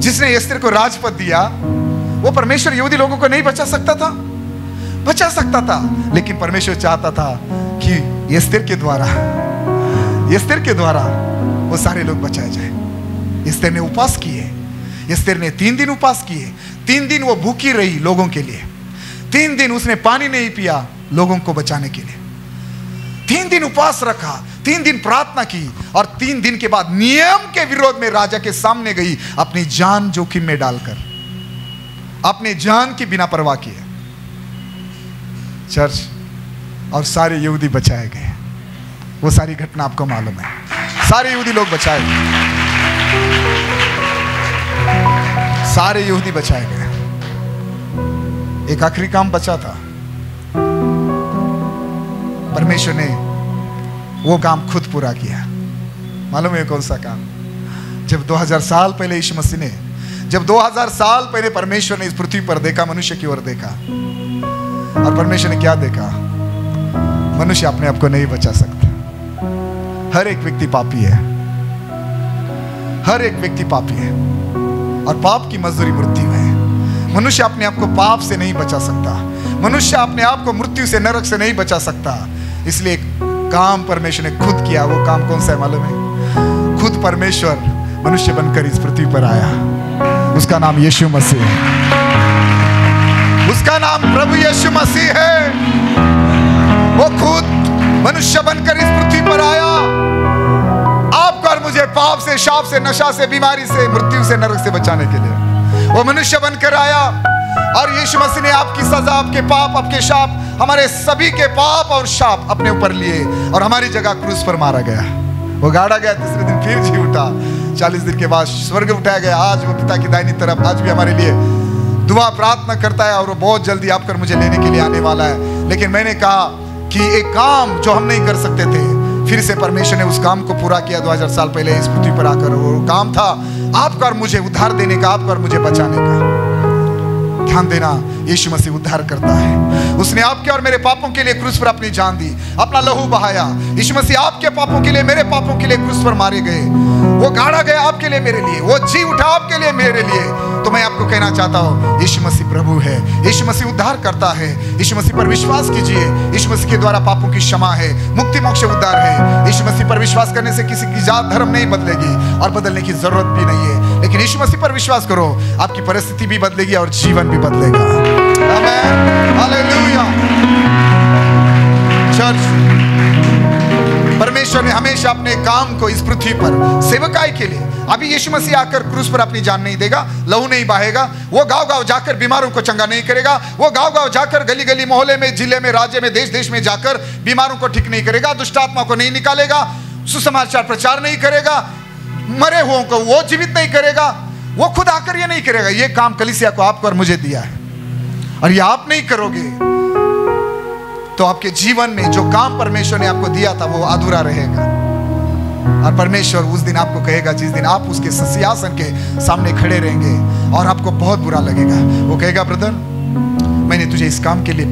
जिसने एस्तेर को राजपद दिया वो परमेश्वर यहूदी लोगों को नहीं बचा सकता था? बचा सकता था, लेकिन परमेश्वर चाहता था कि एस्तेर के द्वारा वो सारे लोग बचाए जाए। एस्तेर ने उपवास किए, एस्तेर ने 3 दिन उपवास किए। 3 दिन वो भूखी रही लोगों के लिए। 3 दिन उसने पानी नहीं पिया लोगों को बचाने के लिए। 3 दिन उपवास रखा, 3 दिन प्रार्थना की, और 3 दिन के बाद नियम के विरोध में राजा के सामने गई, अपनी जान जोखिम में डालकर, अपने जान की बिना परवाह किए चर्च, और सारे यहूदी बचाए गए। वो सारी घटना आपको मालूम है। सारे यहूदी लोग बचाए गए, सारे यहूदी बचाए गए। एक आखिरी काम बचा था। परमेश्वर ने वो काम खुद पूरा किया। मालूम है कौन सा काम? जब 2000 साल पहले यीशु मसीह ने, जब 2000 साल पहले परमेश्वर ने इस पृथ्वी पर देखा, मनुष्य की ओर देखा, और परमेश्वर ने क्या देखा? मनुष्य अपने आप को नहीं बचा सकता। हर एक व्यक्ति पापी है, हर एक व्यक्ति पापी है, और पाप की मजदूरी मृत्यु है। मनुष्य अपने आप को पाप से नहीं बचा सकता। मनुष्य अपने आप को मृत्यु से, नरक से नहीं बचा सकता। इसलिए काम परमेश्वर ने खुद किया। वो काम कौन सा है मालूम है? खुद परमेश्वर मनुष्य बनकर इस पृथ्वी पर आया। उसका नाम यीशु मसीह है। उसका नाम प्रभु यीशु मसीह है। वो खुद मनुष्य बनकर इस पृथ्वी पर आया, आपको और मुझे पाप से, शाप से, नशा से, बीमारी से, मृत्यु से, नरक से बचाने के लिए वो मनुष्य बनकर आया। और यीशु मसीह ने आपकी सजा, आपके पाप, आपके शाप, हमारे सभी के पाप और शाप अपने ऊपर लिए, और हमारी जगह क्रूस पर मारा गया। वो गाड़ा गया, तीसरे दिन फिर जी उठा, 40 दिन के बाद स्वर्ग उठाया गया। आज वो पिता की दाहिनी तरफ आज भी हमारे लिए दुआ प्रार्थना करता है, और वो बहुत जल्दी आपकर मुझे लेने के लिए आने वाला है। लेकिन मैंने कहा कि एक काम जो हम नहीं कर सकते थे, फिर से परमेश्वर ने उस काम को पूरा किया 2000 साल पहले इस पृथ्वी पर आकर। वो काम था आपका और मुझे उद्धार देने का, आपका और मुझे बचाने का। ध्यान देना, यीशु मसीह उद्धार करता है। उसने आपके और मेरे पापों के लिए क्रूस पर अपनी जान दी, अपना लहू बहाया। यीशु मसीह आपके पापों के लिए, मेरे पापों के लिए क्रूस पर मारे गए। वो गाड़ा गया आपके लिए, मेरे लिए। वो जी उठा आपके लिए, मेरे लिए। तो मैं आपको कहना चाहता हूँ, यीशु मसीह प्रभु है। यीशु मसीह उद्धार करता है। यीशु मसीह पर विश्वास कीजिए। यीशु मसीह के द्वारा पापों की क्षमा है, मुक्ति, मोक्ष, उद्धार है। यीशु मसीह पर विश्वास करने से किसी की जात, धर्म नहीं बदलेगी, और बदलने की जरूरत भी नहीं है। लेकिन यीशु मसीह पर विश्वास करो, आपकी परिस्थिति भी बदलेगी और जीवन भी बदलेगा। आमीन, हालेलुया। चर्च, परमेश्वर ने हमेशा अपने काम को इस पृथ्वी पर सेवकाई के लिए, अभी यीशु मसीह आकर क्रूस पर अपनी जान नहीं देगा, लहू नहीं बहाएगा। वो गांव-गांव जाकर बीमारों को चंगा नहीं करेगा। वो गांव-गांव जाकर, गली-गली, मोहल्ले में, जिले में, राज्य में, देश-देश में जाकर बीमारों को ठीक नहीं करेगा, दुष्ट आत्मा को नहीं निकालेगा, सुसमाचार प्रचार नहीं करेगा, मरे हुओं को वो जीवित नहीं करेगा। वो खुद आकर ये नहीं करेगा। ये काम कलीसिया को, आपको और मुझे दिया है, और ये आप नहीं करोगे तो आपके जीवन में जो काम परमेश्वर ने आपको दिया था वो अधूरा रहेगा। और परमेश्वर उस दिन आपको कहेगा, जिस दिन आप उसके सिंहासन के सामने खड़े रहेंगे, और आपको बहुत बुरा लगेगा। वो कहेगा, ब्रदर, मैंने तुझे इस काम के लिए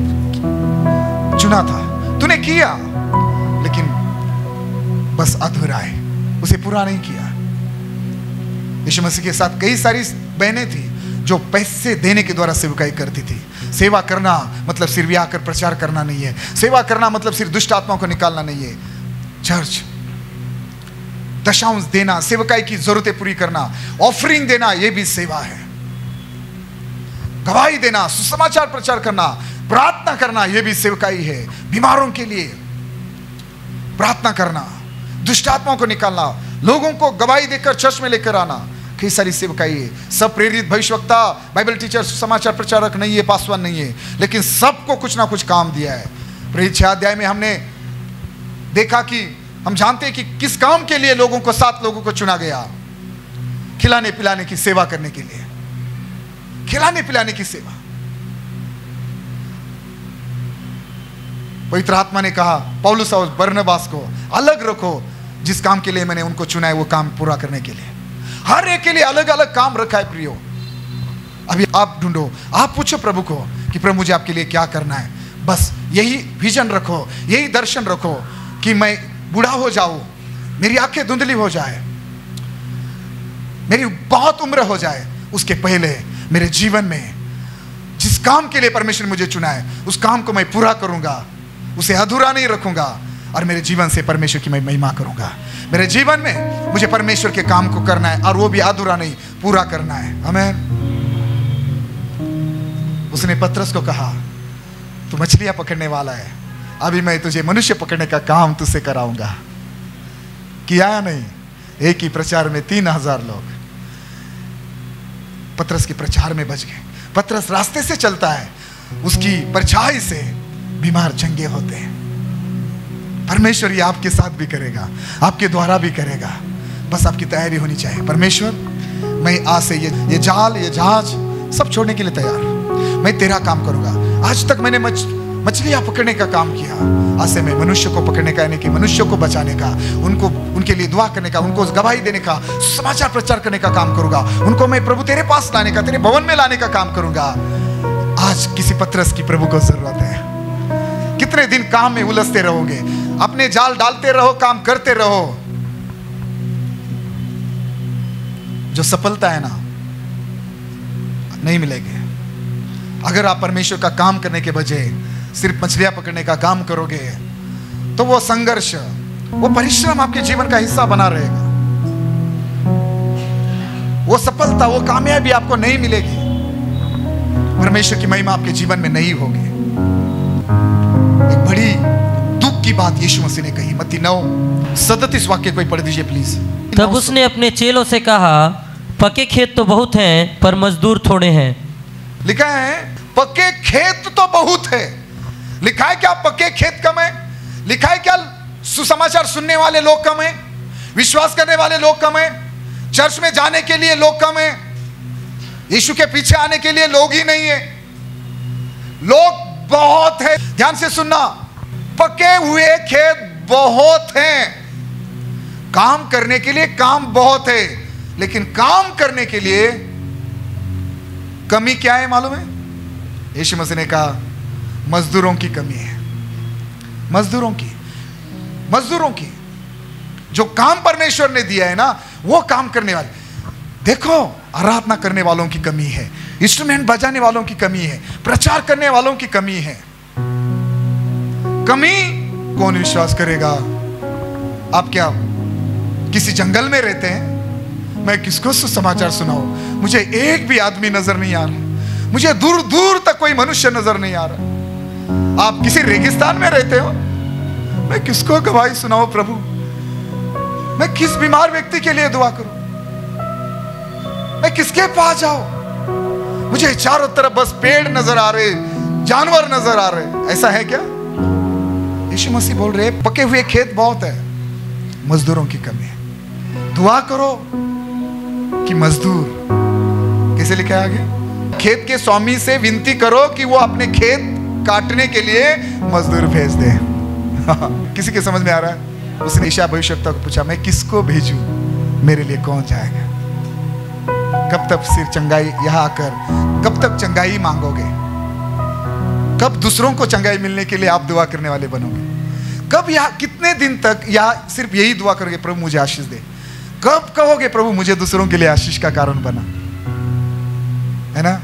चुना था, तूने किया, लेकिन बस अधूरा है, उसे पूरा नहीं किया। यीशु मसीह के साथ कई सारी बहनें थी जो पैसे देने के द्वारा सेवकाई करती थी, सेवा करना मतलब सिर्फ आकर प्रचार करना नहीं है। सेवा करना मतलब सिर्फ दुष्ट आत्माओं को निकालना नहीं है। चर्च, दशांश देना, सेवकाई की जरूरतें पूरी करना, ऑफरिंग देना, यह भी सेवा है। गवाही देना, सुसमाचार प्रचार करना, प्रार्थना करना, यह भी सेवकाई है। बीमारों के लिए प्रार्थना करना, दुष्ट आत्माओं को निकालना, लोगों को गवाही देकर चर्च में लेकर आना, कई सारी सेवकाई है। सब प्रेरित भविष्यवक्ता, बाइबल टीचर, समाचार प्रचारक नहीं है, पासवान नहीं है, लेकिन सबको कुछ ना कुछ काम दिया है। प्रेरित 6 अध्याय में हमने देखा कि हम जानते हैं कि किस काम के लिए लोगों को 7 लोगों को चुना गया, खिलाने पिलाने की सेवा करने के लिए, खिलाने पिलाने की सेवा। पवित्र आत्मा ने कहा पौलुस और बरनबास को अलग रखो, जिस काम के लिए मैंने उनको चुना है वो काम पूरा करने के लिए। हर एक के लिए अलग अलग काम रखा है प्रियो। अभी आप ढूंढो, आप पूछो प्रभु को कि प्रभु मुझे आपके लिए क्या करना है। बस यही विजन रखो, यही दर्शन रखो कि मैं बूढ़ा हो जाऊं, मेरी आंखें धुंधली हो जाए, मेरी बहुत उम्र हो जाए, उसके पहले मेरे जीवन में जिस काम के लिए परमेश्वर ने मुझे चुना है उस काम को मैं पूरा करूंगा, उसे अधूरा नहीं रखूंगा और मेरे जीवन से परमेश्वर की मैं महिमा करूंगा। मेरे जीवन में मुझे परमेश्वर के काम को करना है और वो भी अधूरा नहीं, पूरा करना है। आमीन। उसने पतरस को कहा तू मछलियां पकड़ने वाला है, अभी मैं तुझे मनुष्य पकड़ने का काम तुझसे कराऊंगा। किया या नहीं? एक ही प्रचार में 3000 लोग पतरस के प्रचार में बच गए। पतरस रास्ते से चलता है, उसकी परछाई से बीमार चंगे होते हैं। परमेश्वर ये आपके साथ भी करेगा, आपके द्वारा भी करेगा, बस आपकी तैयारी होनी चाहिए। परमेश्वर मैं आज से ये जाल, ये जहाज सब छोड़ने के लिए तैयार हूं, मैं तेरा काम करूंगा। आज तक मैंने मछलियां पकड़ने का काम किया, आज से मैं मनुष्य को पकड़ने का, यानी कि मनुष्य को बचाने का, उनको उनके लिए दुआ करने का, उनको गवाही देने का, समाचार प्रचार करने का काम करूंगा। उनको मैं प्रभु तेरे पास लाने का, तेरे भवन में लाने का काम करूंगा। आज किसी पतरस की प्रभु को जरूरत है। कितने दिन काम में उलझते रहोगे, अपने जाल डालते रहो, काम करते रहो। जो सफलता है ना नहीं मिलेगी। अगर आप परमेश्वर का काम करने के बजाय सिर्फ मछलियां पकड़ने का काम करोगे तो वो संघर्ष, वो परिश्रम आपके जीवन का हिस्सा बना रहेगा। वो सफलता, वो कामयाबी आपको नहीं मिलेगी। परमेश्वर की महिमा आपके जीवन में नहीं होगी। एक बड़ी दुख की बात यीशु मसीह ने कही, मत्ती 9:37 वाक्य कोई पढ़ दीजिए प्लीज। तब उसने अपने चेलों से कहा, पके खेत तो बहुत हैं पर मजदूर थोड़े हैं। लिखा है पक्के खेत तो बहुत है। लिखा है क्या पक्के खेत कम है? लिखा है क्या सुसमाचार सुनने वाले लोग कम है? विश्वास करने वाले लोग कम है? चर्च में जाने के लिए लोग कम है? यीशु के पीछे आने के लिए लोग ही नहीं है? लोग बहुत है। ध्यान से सुनना, पके हुए खेत बहुत हैं। काम करने के लिए काम बहुत है, लेकिन काम करने के लिए कमी क्या है मालूम है? यीशु मसीह ने कहा मजदूरों की कमी है। मजदूरों की जो काम परमेश्वर ने दिया है ना, वो काम करने वाले। देखो, आराधना करने वालों की कमी है, इंस्ट्रूमेंट बजाने वालों की कमी है, प्रचार करने वालों की कमी है। कमी कौन विश्वास करेगा? आप क्या किसी जंगल में रहते हैं? मैं किसको सुसमाचार सुनाऊं? मुझे एक भी आदमी नजर नहीं आ रहा, मुझे दूर दूर तक कोई मनुष्य नजर नहीं आ रहा। आप किसी रेगिस्तान में रहते हो, मैं किसको गवाही सुनाऊं प्रभु? मैं किस बीमार व्यक्ति के लिए दुआ करूं? मैं किसके पास जाऊं? मुझे चारों तरफ बस पेड़ नजर आ रहे, जानवर नजर आ रहे। ऐसा है क्या? यीशु मसीह बोल रहे पके हुए खेत बहुत है, मजदूरों की कमी है। दुआ करो कि मजदूर, कैसे लिखा है आगे? खेत के स्वामी से विनती करो कि वो अपने खेत काटने के लिए मजदूर भेज दे। किसी के समझ में आ रहा है? उसने ईशा भविष्यवक्ता को पूछा, मैं किसको भेजूं, मेरे लिए कौन जाएगा? कब तक सिर चंगाई यहां आकर, कब तक चंगाई मांगोगे? कब दूसरों को चंगाई मिलने के लिए आप दुआ करने वाले बनोगे? कब यहां, कितने दिन तक यहां सिर्फ यही दुआ करोगे, प्रभु मुझे आशीष दे? कब कहोगे प्रभु मुझे दूसरों के लिए आशीष का कारण बना? है ना?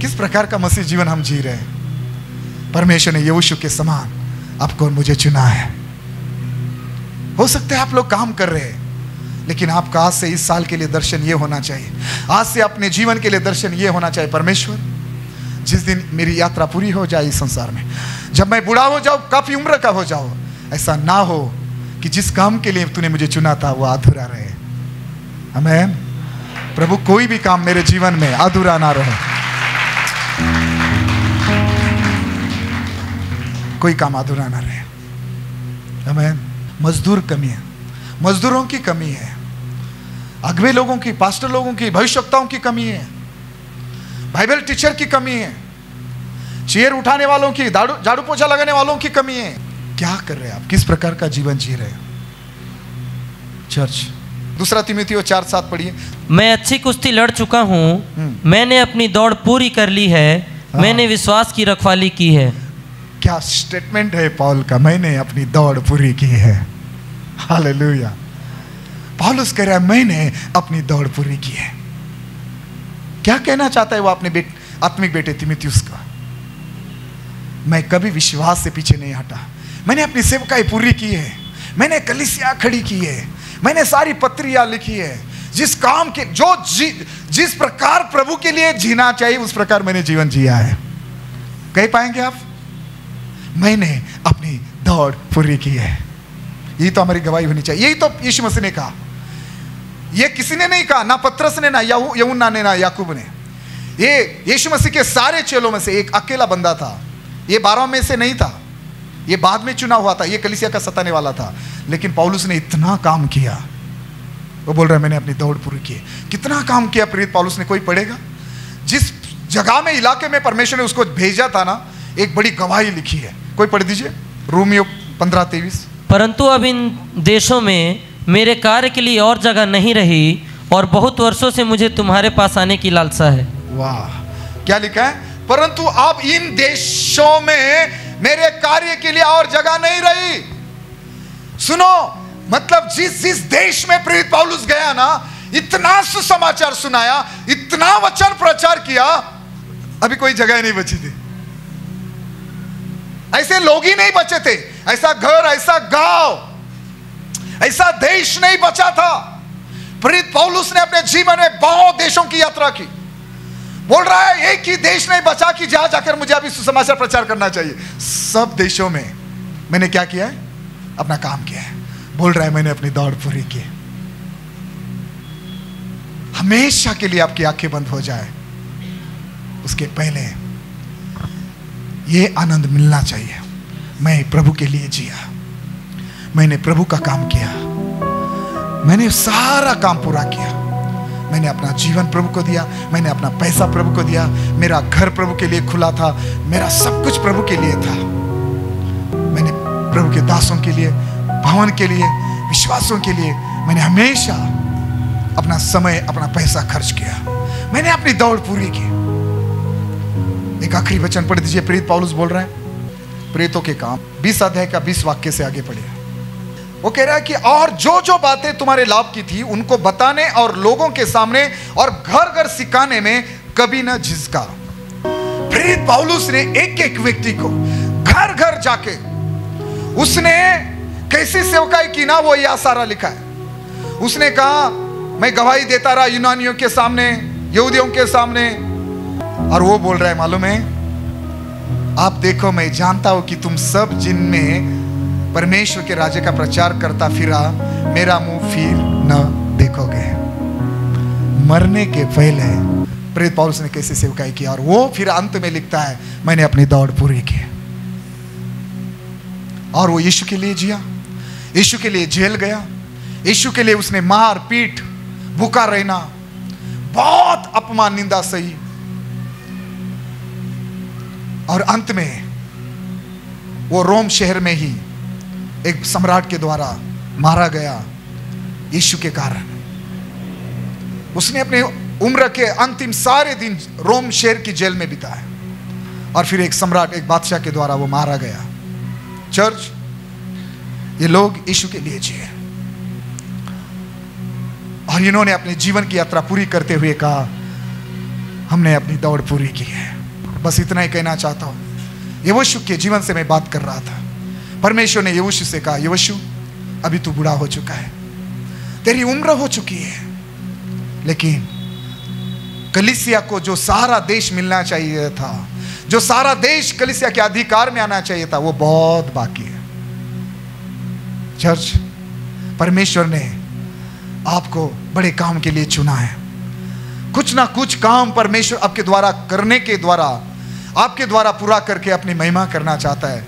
किस प्रकार का मसीह जीवन हम जी रहे हैं। परमेश्वर ने यहोशू के समान आपको और मुझे चुना है। हो सकता है आप लोग काम कर रहे हैं, लेकिन आपका आज से इस साल के लिए दर्शन ये होना चाहिए, आज से अपने जीवन के लिए दर्शन ये होना चाहिए, परमेश्वर जिस दिन मेरी यात्रा पूरी हो जाए इस संसार में, जब मैं बूढ़ा हो जाऊं, काफी उम्र का हो जाऊं, ऐसा ना हो कि जिस काम के लिए तूने मुझे चुना था वो अधूरा रहे। आमीन। प्रभु कोई भी काम मेरे जीवन में अधूरा ना रहे, कोई काम अधूरा ना रहे। आमीन। मजदूर कमी है, मजदूरों की कमी है, अगवे लोगों की, पास्टर लोगों की, भविष्यवक्ताओं की कमी है, बाइबल टीचर की कमी है, चेयर उठाने वालों की, झाड़ू पोछा लगाने वालों की कमी है। क्या कर रहे हैं आप, किस प्रकार का जीवन जी रहे हैं चर्च। दूसरा तीमुथियुस 4:7 पढ़िए। मैं अच्छी कुश्ती लड़ चुका हूँ, मैंने अपनी दौड़ पूरी कर ली है, मैंने विश्वास की रखवाली की है। क्या स्टेटमेंट है पौल का, मैंने अपनी दौड़ पूरी की है। हालेलुया। पौलुस कह रहा है मैंने अपनी दौड़ पूरी की है। क्या कहना चाहता है वो अपने आत्मिक बेटे तीमुथियुस का? मैं कभी विश्वास से पीछे नहीं हटा, मैंने अपनी सेवकाई पूरी की है, मैंने कलीसिया खड़ी की है, मैंने सारी पत्रियां लिखी है, जिस काम के जिस प्रकार प्रभु के लिए जीना चाहिए उस प्रकार मैंने जीवन जिया है। कह पाएंगे आप, मैंने अपनी दौड़ पूरी की है। यही तो हमारी गवाही होनी चाहिए। यही तो यीशु मसीह ने कहा, ये किसी ने नहीं कहा, ना पतरस ने, ना यूहन्ना ने, ना याकूब ने। ये यीशु मसीह के सारे चेलों में से एक अकेला बंदा था, ये 12 में से नहीं था, ये बाद में चुना हुआ था, ये कलीसिया का सताने वाला था। लेकिन पौलुस ने इतना काम किया, वो बोल रहा है मैंने अपनी दौड़ पूरी की। कितना काम किया प्रेरित पौलुस ने, कोई पढ़ेगा? जिस जगह में, इलाके में परमेश्वर ने उसको भेजा था ना, एक बड़ी गवाही लिखी है। कोई पढ़ दीजिए, रोमियो 15:23। परंतु अब इन देशों में मेरे कार्य के लिए और जगह नहीं रही और बहुत वर्षों से मुझे तुम्हारे पास आने की लालसा है। वाह, क्या लिखा है? परंतु अब इन देशों में मेरे कार्य के लिए और जगह नहीं रही। सुनो, मतलब जिस देश में प्रेरित पौलुस गया ना, इतना सुसमाचार सुनाया, इतना वचन प्रचार किया, अभी कोई जगह नहीं बची थी। ऐसे लोग ही नहीं बचे थे, ऐसा घर, ऐसा गांव, ऐसा देश नहीं बचा था। प्रेरित पौलुस ने अपने जीवन में बहुत देशों की यात्रा की। बोल रहा है एक ही देश नहीं बचा कि जहां जाकर मुझे अभी सुसमाचार प्रचार करना चाहिए। सब देशों में मैंने क्या किया है? अपना काम किया है। बोल रहा है मैंने अपनी दौड़ पूरी की। हमेशा के लिए आपकी आंखें बंद हो जाए उसके पहले ये आनंद मिलना चाहिए, मैं प्रभु के लिए जिया, मैंने प्रभु का काम किया, मैंने सारा काम पूरा किया, मैंने अपना जीवन प्रभु को दिया, मैंने अपना पैसा प्रभु को दिया, मेरा घर प्रभु के लिए खुला था, मेरा सब कुछ प्रभु के लिए था। मैंने प्रभु के दासों के लिए, भवन के लिए, विश्वासों के लिए मैंने हमेशा अपना समय, अपना पैसा खर्च किया। मैंने अपनी दौड़ पूरी की। एक आखिरी वचन पढ़ दीजिए, प्रेरित पौलुस बोल रहा है, प्रेरितों के काम 20 अध्याय का 20 वाक्य से आगे पढ़िए। वो कह रहा है कि और जो जो बातें तुम्हारे लाभ की थी उनको बताने और लोगों के सामने और घर घर सिखाने में कभी न झिझका। प्रेरित पौलुस ने एक एक व्यक्ति को घर घर जाके उसने कैसी सेवकाई की ना, वो यह सारा लिखा है। उसने कहा मैं गवाही देता रहा यूनानियों के सामने, यहूदियों के सामने, और वो बोल रहा है मालूम है, आप देखो मैं जानता हूं कि तुम सब जिनमें परमेश्वर के राज्य का प्रचार करता फिरा, मेरा मुंह फिर न देखोगे। मरने के पहले प्रेरित पौलुस ने कैसे सेवकाई किया, और वो फिर अंत में लिखता है मैंने अपनी दौड़ पूरी की। और वो यीशु के लिए जिया, यीशु के लिए जेल गया, यीशु के लिए उसने मार पीट, भूखा रहना, बहुत अपमान निंदा सही, और अंत में वो रोम शहर में ही एक सम्राट के द्वारा मारा गया यीशु के कारण। उसने अपने उम्र के अंतिम सारे दिन रोम शहर की जेल में बिताए, और फिर एक सम्राट, एक बादशाह के द्वारा वो मारा गया। चर्च, ये लोग यीशु के लिए जिए, और इन्होंने अपने जीवन की यात्रा पूरी करते हुए कहा हमने अपनी दौड़ पूरी की है। बस इतना ही कहना चाहता हूँ। यहोशू के जीवन से मैं बात कर रहा था। परमेश्वर ने यहोशू से कहा, यहोशू अभी तू बूढ़ा हो चुका है, तेरी उम्र हो चुकी है, लेकिन कलीसिया को जो सारा देश मिलना चाहिए था, जो सारा देश कलीसिया के अधिकार में आना चाहिए था, वो बहुत बाकी है। चर्च, परमेश्वर ने आपको बड़े काम के लिए चुना है। कुछ ना कुछ काम परमेश्वर आपके द्वारा करने के द्वारा, आपके द्वारा पूरा करके अपनी महिमा करना चाहता है।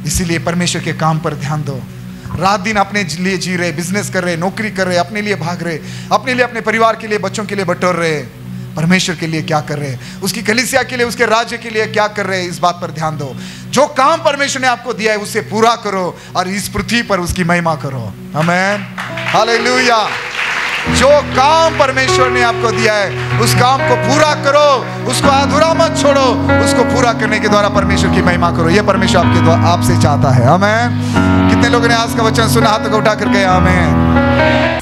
इसीलिए परमेश्वर के काम पर ध्यान दो। रात दिन अपने लिए जी रहे, बिजनेस कर रहे, नौकरी कर रहे, अपने लिए भाग रहे, अपने लिए, अपने परिवार के लिए, बच्चों के लिए बटोर रहे, परमेश्वर के लिए क्या कर रहे, उसकी कलीसिया के लिए, उसके राज्य के लिए क्या कर रहे, इस बात पर ध्यान दो। जो काम परमेश्वर ने आपको दिया है उसे पूरा करो और इस पृथ्वी पर उसकी महिमा करो। आमीन, हालेलुया। जो काम परमेश्वर ने आपको दिया है उस काम को पूरा करो, उसको अधूरा मत छोड़ो, उसको पूरा करने के द्वारा परमेश्वर की महिमा करो। यह परमेश्वर आपके द्वारा आपसे चाहता है। आमीन। कितने लोगों ने आज का वचन सुना, हाथ को उठा करके आमीन।